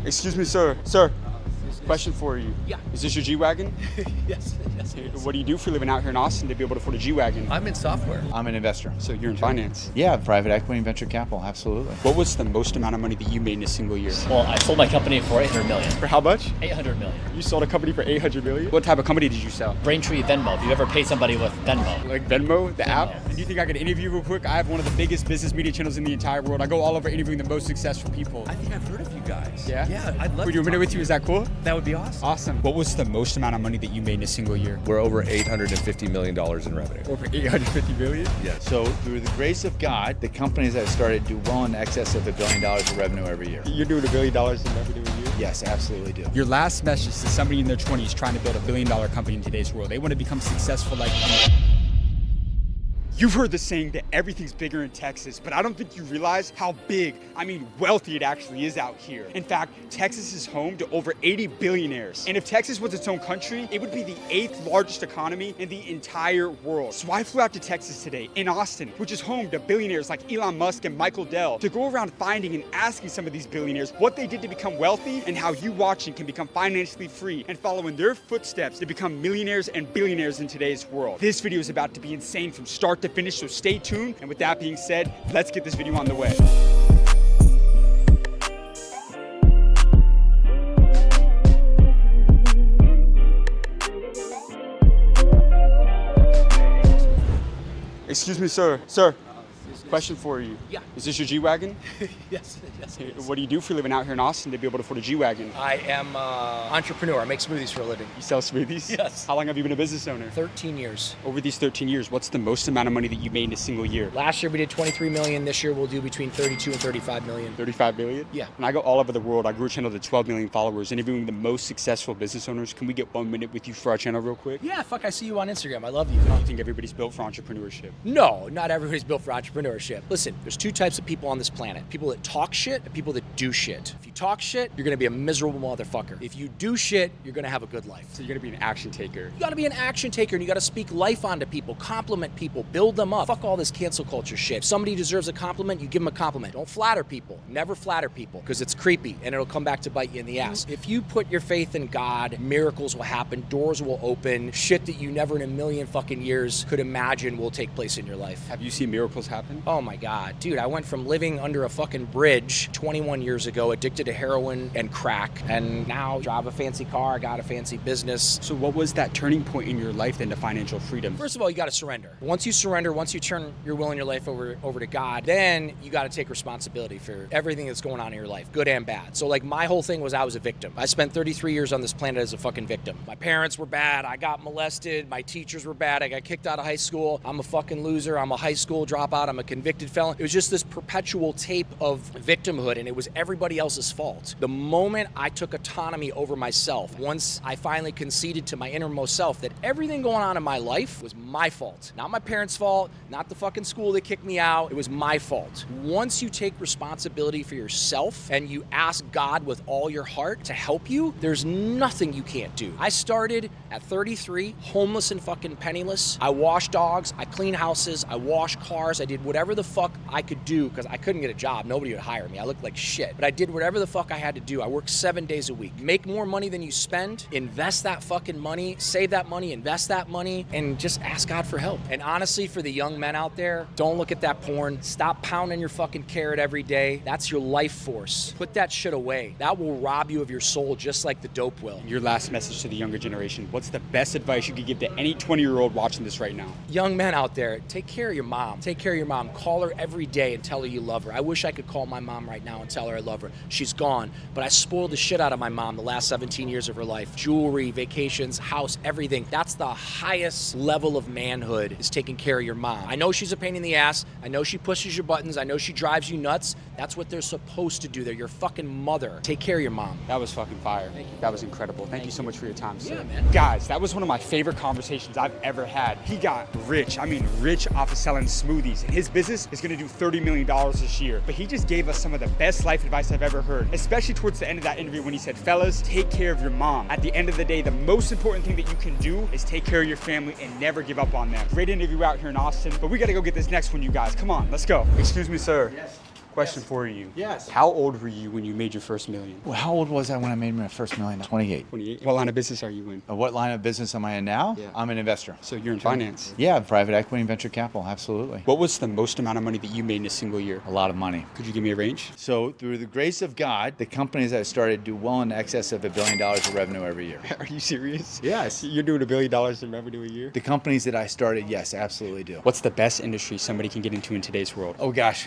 Excuse me, sir. Sir, question for you. Yeah. Is this your G-Wagon? Yes. What do you do for a living out here in Austin to be able to afford a G-Wagon? I'm in software. I'm an investor. So you're in finance. Yeah, private equity and venture capital, absolutely. What was the most amount of money that you made in a single year? Well, I sold my company for $800 million. For how much? $800 million. You sold a company for $800 million? What type of company did you sell? Braintree Venmo. If you ever paid somebody with Venmo. Like Venmo, the app? And do you think I could interview real quick? I have one of the biggest business media channels in the entire world. I go all over interviewing the most successful people. I think I've heard of you guys. Yeah? Yeah, I'd love Would to you want me to talk with to you? Is that cool? That would be awesome. Awesome. What was the most amount of money that you made in a single year? We're over $850 million in revenue. Over 850 million? Yes. So through the grace of God, the companies I've started do well in excess of $1 billion of revenue every year. You're doing $1 billion in revenue a year? Yes, absolutely do. Your last message to somebody in their 20s trying to build $1 billion company in today's world. They want to become successful like you. You've heard the saying that everything's bigger in Texas, but I don't think you realize how big, wealthy it actually is out here. In fact, Texas is home to over 80 billionaires. And if Texas was its own country, it would be the 8th largest economy in the entire world. So I flew out to Texas today, in Austin, which is home to billionaires like Elon Musk and Michael Dell, to go around finding and asking some of these billionaires what they did to become wealthy and how you watching can become financially free and follow in their footsteps to become millionaires and billionaires in today's world. This video is about to be insane from start to finish, so stay tuned. And with that being said, let's get this video on the way. Excuse me, sir. Sir, question for you. Yeah. Is this your G-Wagon? Yes. What do you do for a living out here in Austin to be able to afford a G-Wagon? I am an entrepreneur. I make smoothies for a living. You sell smoothies? Yes. How long have you been a business owner? 13 years. Over these 13 years, what's the most amount of money that you made in a single year? Last year we did 23 million. This year we'll do between 32 and 35 million. 35 billion? Yeah. When I go all over the world, I grew a channel to 12 million followers, interviewing the most successful business owners. Can we get 1 minute with you for our channel real quick? Yeah, fuck, I see you on Instagram. I love you. I think everybody's built for entrepreneurship. No, not everybody's built for entrepreneurship. Listen, there's two types of people on this planet. People that talk shit and people that do shit. If you talk shit, you're gonna be a miserable motherfucker. If you do shit, you're gonna have a good life. So you're gonna be an action taker. You gotta be an action taker and you gotta speak life onto people, compliment people, build them up. Fuck all this cancel culture shit. If somebody deserves a compliment, you give them a compliment. Don't flatter people. Never flatter people because it's creepy and it'll come back to bite you in the ass. If you put your faith in God, miracles will happen, doors will open, shit that you never in a million fucking years could imagine will take place in your life. Have you seen miracles happen? Oh my God, dude, I went from living under a fucking bridge 21 years ago, addicted to heroin and crack, and now drive a fancy car, I got a fancy business. So what was that turning point in your life then to financial freedom? First of all, you gotta surrender. Once you surrender, once you turn your will and your life over to God, then you gotta take responsibility for everything that's going on in your life, good and bad. So like my whole thing was I was a victim. I spent 33 years on this planet as a fucking victim. My parents were bad, I got molested, my teachers were bad, I got kicked out of high school, I'm a fucking loser, I'm a high school dropout, I'm a convicted felon. It was just this perpetual tape of victimhood and it was everybody else's fault. The moment I took autonomy over myself, once I finally conceded to my innermost self that everything going on in my life was my fault. Not my parents' fault, not the fucking school that kicked me out, it was my fault. Once you take responsibility for yourself and you ask God with all your heart to help you, there's nothing you can't do. I started at 33, homeless and fucking penniless. I washed dogs, I cleaned houses, I washed cars, I did whatever the fuck I could do because I couldn't get a job. Nobody would hire me. I looked like shit. But I did whatever the fuck I had to do. I worked 7 days a week. Make more money than you spend, invest that fucking money, save that money, invest that money, and just ask God for help. And honestly, for the young men out there, don't look at that porn. Stop pounding your fucking carrot every day. That's your life force. Put that shit away. That will rob you of your soul just like the dope will. Your last message to the younger generation. What's the best advice you could give to any 20-year-old watching this right now? Young men out there, take care of your mom. Take care of your mom. Call her every day and tell her you love her. I wish I could call my mom right now and tell her I love her. She's gone, but I spoiled the shit out of my mom the last 17 years of her life. Jewelry, vacations, house, everything. That's the highest level of manhood, is taking care of your mom. I know she's a pain in the ass. I know she pushes your buttons. I know she drives you nuts. That's what they're supposed to do. They're your fucking mother. Take care of your mom. That was fucking fire. Thank you. That was incredible. Thank you so much for your time, sir. Yeah, man. Guys, that was one of my favorite conversations I've ever had. He got rich. I mean, rich off of selling smoothies. And his business is gonna do $30 million this year. But he just gave us some of the best life advice I've ever heard, especially towards the end of that interview when he said, fellas, take care of your mom. At the end of the day, the most important thing that you can do is take care of your family and never give up on them. Great interview out here in Austin, but we gotta go get this next one, you guys. Come on, let's go. Excuse me, sir. Yes. Question for you. Yes. How old were you when you made your first million? Well, how old was I when I made my first million? 28. 28. What line of business are you in? What line of business am I in now? Yeah. I'm an investor. So you're in finance. Yeah, private equity and venture capital, absolutely. What was the most amount of money that you made in a single year? A lot of money. Could you give me a range? So through the grace of God, the companies I started do well in excess of $1 billion of revenue every year. Are you serious? Yes. You're doing $1 billion in revenue a year? The companies that I started, yes, absolutely do. What's the best industry somebody can get into in today's world? Oh gosh,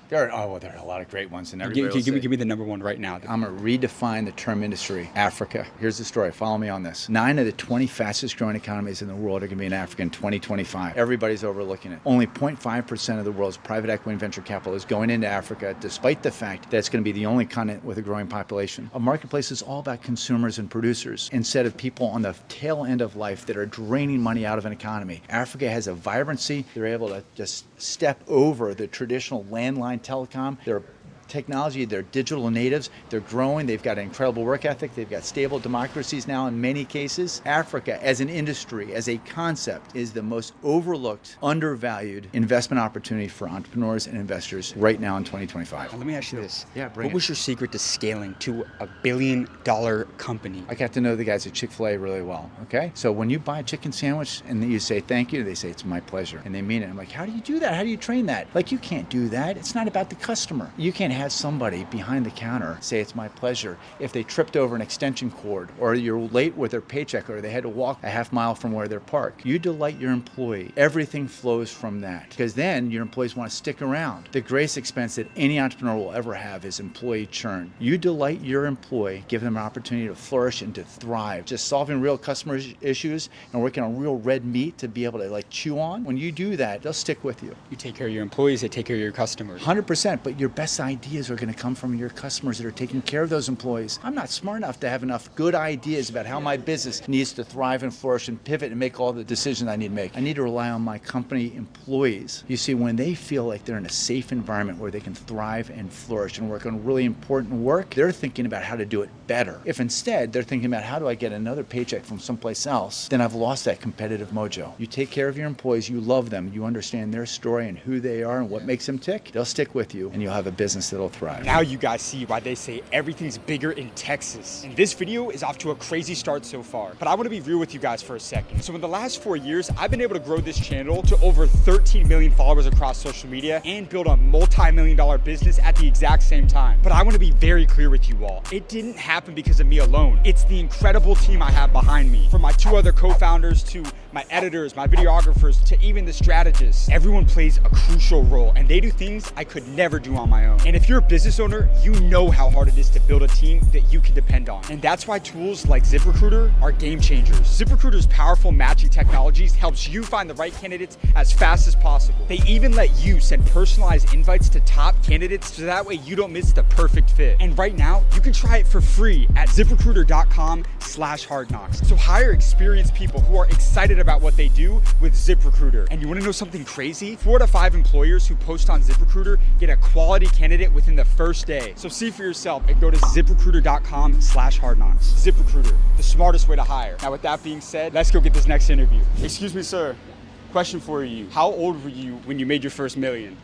there are a lot of great ones, and everybody will say, Give me the number one right now. I'm going to redefine the term industry. Africa. Here's the story. Follow me on this. 9 of the 20 fastest growing economies in the world are going to be in Africa in 2025. Everybody's overlooking it. Only 0.5% of the world's private equity and venture capital is going into Africa, despite the fact that it's going to be the only continent with a growing population. A marketplace is all about consumers and producers instead of people on the tail end of life that are draining money out of an economy. Africa has a vibrancy. They're able to just step over the traditional landline telecom. They're technology, they're digital natives, they're growing, they've got an incredible work ethic, they've got stable democracies now in many cases. Africa as an industry, as a concept, is the most overlooked, undervalued investment opportunity for entrepreneurs and investors right now in 2025. Now, let me ask you this. Yeah, bring What it. was your secret to scaling to $1 billion company? I got to know the guys at Chick-fil-A really well, okay? So when you buy a chicken sandwich and then you say thank you, they say it's my pleasure, and they mean it. I'm like, how do you do that? How do you train that? Like, you can't do that. It's not about the customer. You can't have somebody behind the counter say it's my pleasure if they tripped over an extension cord, or you're late with their paycheck, or they had to walk a half mile from where they're parked. You delight your employee. Everything flows from that, because then your employees want to stick around. The greatest expense that any entrepreneur will ever have is employee churn. You delight your employee, give them an opportunity to flourish and to thrive. Just solving real customer issues and working on real red meat to be able to like chew on. When you do that, they'll stick with you. You take care of your employees, they take care of your customers. 100%, but your best ideas are going to come from your customers that are taking care of those employees. I'm not smart enough to have enough good ideas about how my business needs to thrive and flourish and pivot and make all the decisions I need to make. I need to rely on my company employees. You see, when they feel like they're in a safe environment where they can thrive and flourish and work on really important work, they're thinking about how to do it better. If instead they're thinking about how do I get another paycheck from someplace else, then I've lost that competitive mojo. You take care of your employees, you love them, you understand their story and who they are and what makes them tick, they'll stick with you and you'll have a business that'll thrive. Now you guys see why they say everything's bigger in Texas. And this video is off to a crazy start so far. But I want to be real with you guys for a second. So in the last 4 years, I've been able to grow this channel to over 13 million followers across social media and build a multi-million-dollar business at the exact same time. But I want to be very clear with you all. It didn't happen because of me alone. It's the incredible team I have behind me. From my 2 other co-founders to my editors, my videographers, to even the strategists. Everyone plays a crucial role and they do things I could never do on my own. And if you're a business owner, you know how hard it is to build a team that you can depend on. And that's why tools like ZipRecruiter are game changers. ZipRecruiter's powerful matching technologies helps you find the right candidates as fast as possible. They even let you send personalized invites to top candidates so that way you don't miss the perfect fit. And right now, you can try it for free at ZipRecruiter.com/hardknocks. So hire experienced people who are excited about what they do with ZipRecruiter. And you want to know something crazy? 4 to 5 employers who post on ZipRecruiter get a quality candidate within the first day. So see for yourself and go to ZipRecruiter.com/hardknocks. ZipRecruiter, the smartest way to hire. Now with that being said, let's go get this next interview. Excuse me, sir. Question for you. How old were you when you made your first million?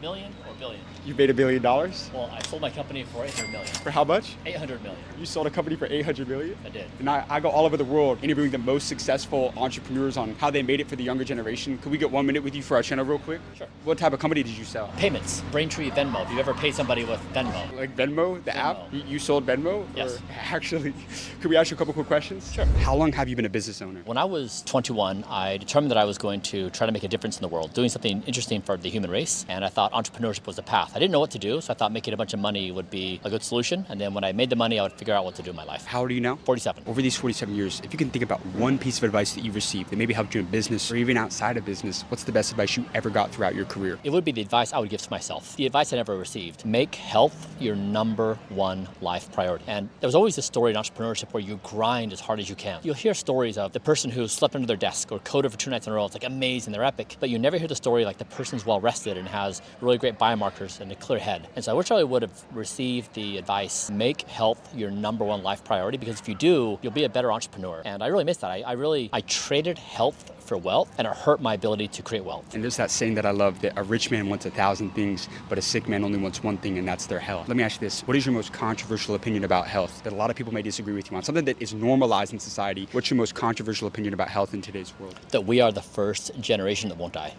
Million or billion? You made $1 billion? Well, I sold my company for 800 million. For how much? 800 million. You sold a company for 800 million? I did. And I go all over the world interviewing the most successful entrepreneurs on how they made it for the younger generation. Could we get 1 minute with you for our channel real quick? Sure. What type of company did you sell? Payments, Braintree, Venmo. If you've ever paid somebody with Venmo. Like Venmo, the app? You sold Venmo? Yes. Or actually, could we ask you a couple quick questions? Sure. How long have you been a business owner? When I was 21, I determined that I was going to try to make a difference in the world, doing something interesting for the human race. And I thought entrepreneurship was the path. I didn't know what to do, so I thought making a bunch of money would be a good solution. And then when I made the money, I would figure out what to do in my life. How old are you now? 47. Over these 47 years, if you can think about one piece of advice that you've received that maybe helped you in business or even outside of business, what's the best advice you ever got throughout your career? It would be the advice I would give to myself. The advice I never received. Make health your #1 life priority. And there was always this story in entrepreneurship where you grind as hard as you can. You'll hear stories of the person who slept under their desk or coded for 2 nights in a row. It's like amazing, they're epic. But you never hear the story like the person's well rested and has really great biomarkers, and a clear head. And so I wish I would have received the advice, make health your number one life priority, because if you do, you'll be a better entrepreneur. And I really missed that. I traded health for wealth, and it hurt my ability to create wealth. And there's that saying that I love, that a rich man wants 1,000 things, but a sick man only wants one thing, and that's their health. Let me ask you this. What is your most controversial opinion about health that a lot of people may disagree with you on? Something that is normalized in society. What's your most controversial opinion about health in today's world? That we are the first generation that won't die.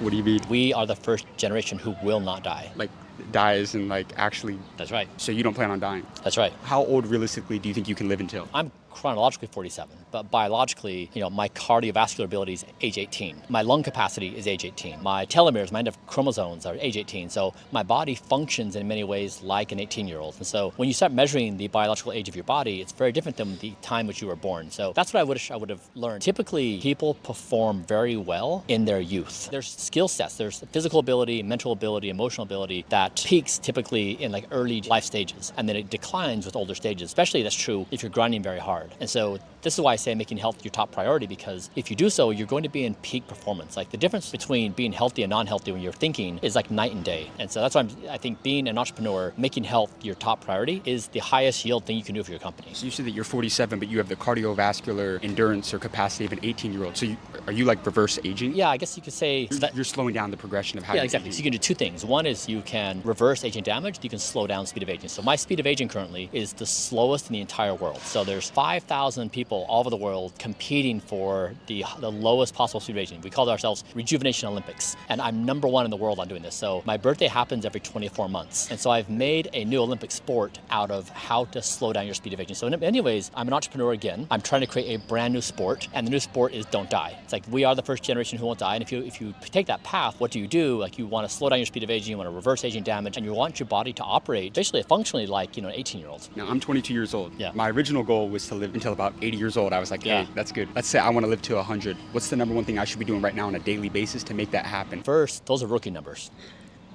What do you mean? We are the first generation who will not die. Like, dies and like actually... That's right. So you don't plan on dying? That's right. How old realistically do you think you can live until? I'm chronologically 47, but biologically, my cardiovascular ability is age 18. My lung capacity is age 18. My telomeres, my end of chromosomes are age 18. So my body functions in many ways like an 18-year-old. And so when you start measuring the biological age of your body, it's very different than the time which you were born. So that's what I wish I would have learned. Typically, people perform very well in their youth. There's skill sets. There's physical ability, mental ability, emotional ability that peaks typically in like early life stages, and then it declines with older stages. Especially that's true if you're grinding very hard. And so this is why I say making health your top priority, because if you do so, you're going to be in peak performance. Like the difference between being healthy and non-healthy when you're thinking is like night and day. And so that's why I think being an entrepreneur, making health your top priority is the highest yield thing you can do for your company. So you said that you're 47, but you have the cardiovascular endurance or capacity of an 18-year-old. So are you like reverse aging? Yeah, I guess you could say You're slowing down the progression of how Yeah, you're exactly. aging. So you can do two things. One is you can reverse aging damage. You can slow down speed of aging. So my speed of aging currently is the slowest in the entire world. So there's 5,000 people all over the world competing for the lowest possible speed of aging. We call ourselves Rejuvenation Olympics. And I'm number one in the world on doing this. So my birthday happens every 24 months. And so I've made a new Olympic sport out of how to slow down your speed of aging. So in many ways, I'm an entrepreneur again. I'm trying to create a brand new sport. And the new sport is don't die. It's like we are the first generation who won't die. And if you take that path, what do? Like you want to slow down your speed of aging, you want to reverse aging damage, and you want your body to operate basically functionally like an 18-year-old. Now, I'm 22 years old. Yeah. My original goal was to live until about 80 years old. I was like, hey, that's good. Let's say I want to live to 100. What's the number one thing I should be doing right now on a daily basis to make that happen? First, those are rookie numbers.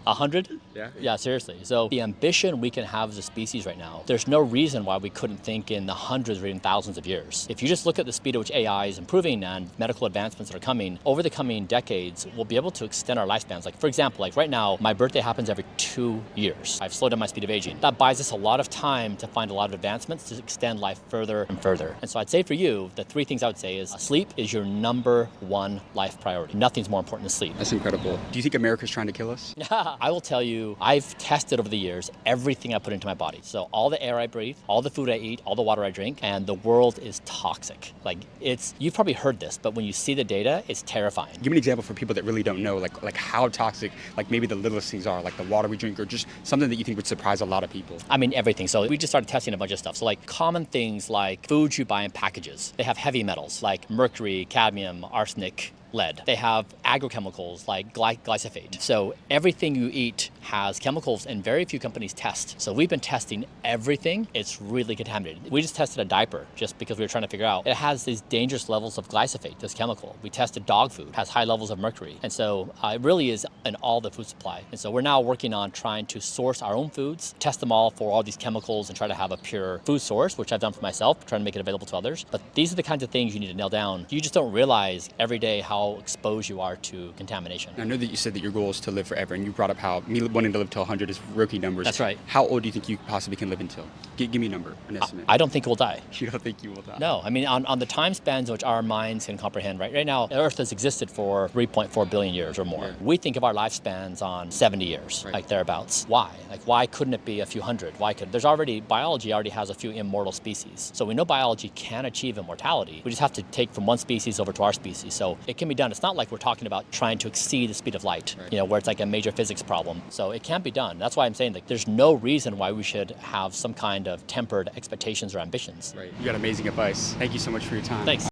100? Yeah, seriously. So the ambition we can have as a species right now, there's no reason why we couldn't think in the hundreds or even thousands of years. If you just look at the speed at which AI is improving and medical advancements that are coming, over the coming decades, we'll be able to extend our lifespans. Like for example, like right now, my birthday happens every 2 years. I've slowed down my speed of aging. That buys us a lot of time to find a lot of advancements to extend life further and further. And so I'd say for you, the three things I would say is sleep is your number one life priority. Nothing's more important than sleep. That's incredible. Do you think America's trying to kill us? I will tell you, I've tested over the years everything I put into my body. So all the air I breathe, all the food I eat, all the water I drink, and the world is toxic. Like you've probably heard this, but when you see the data, it's terrifying. Give me an example for people that really don't know, like how toxic, like maybe the littlest things are, like the water we drink, or just something that you think would surprise a lot of people. I mean, everything. So we just started testing a bunch of stuff. So like common things like foods you buy in packages. They have heavy metals like mercury, cadmium, arsenic, lead. They have agrochemicals like glyphosate. So everything you eat has chemicals, and very few companies test. So we've been testing everything. It's really contaminated. We just tested a diaper just because we were trying to figure out it has these dangerous levels of glyphosate, this chemical. We tested dog food, has high levels of mercury. And so it really is in all the food supply. And so we're now working on trying to source our own foods, test them all for all these chemicals, and try to have a pure food source, which I've done for myself, trying to make it available to others. But these are the kinds of things you need to nail down. You just don't realize every day how exposed you are to contamination. I know that you said that your goal is to live forever, and you brought up how me wanting to live to 100 is rookie numbers. That's right. How old do you think you possibly can live until? Give me a number, an estimate. I don't think we'll die. You don't think you will die? No, I mean, on the time spans which our minds can comprehend, right now, Earth has existed for 3.4 billion years or more. Yeah. We think of our lifespans on 70 years, Right. like thereabouts. Why? Like, why couldn't it be a few hundred? Biology already has a few immortal species. So we know biology can achieve immortality. We just have to take from one species over to our species. So it can be done. It's not like we're talking about trying to exceed the speed of light, Right. where it's like a major physics problem. So it can be done. That's why I'm saying that there's no reason why we should have some kind of tempered expectations or ambitions. Right. You got amazing advice. Thank you so much for your time. Thanks.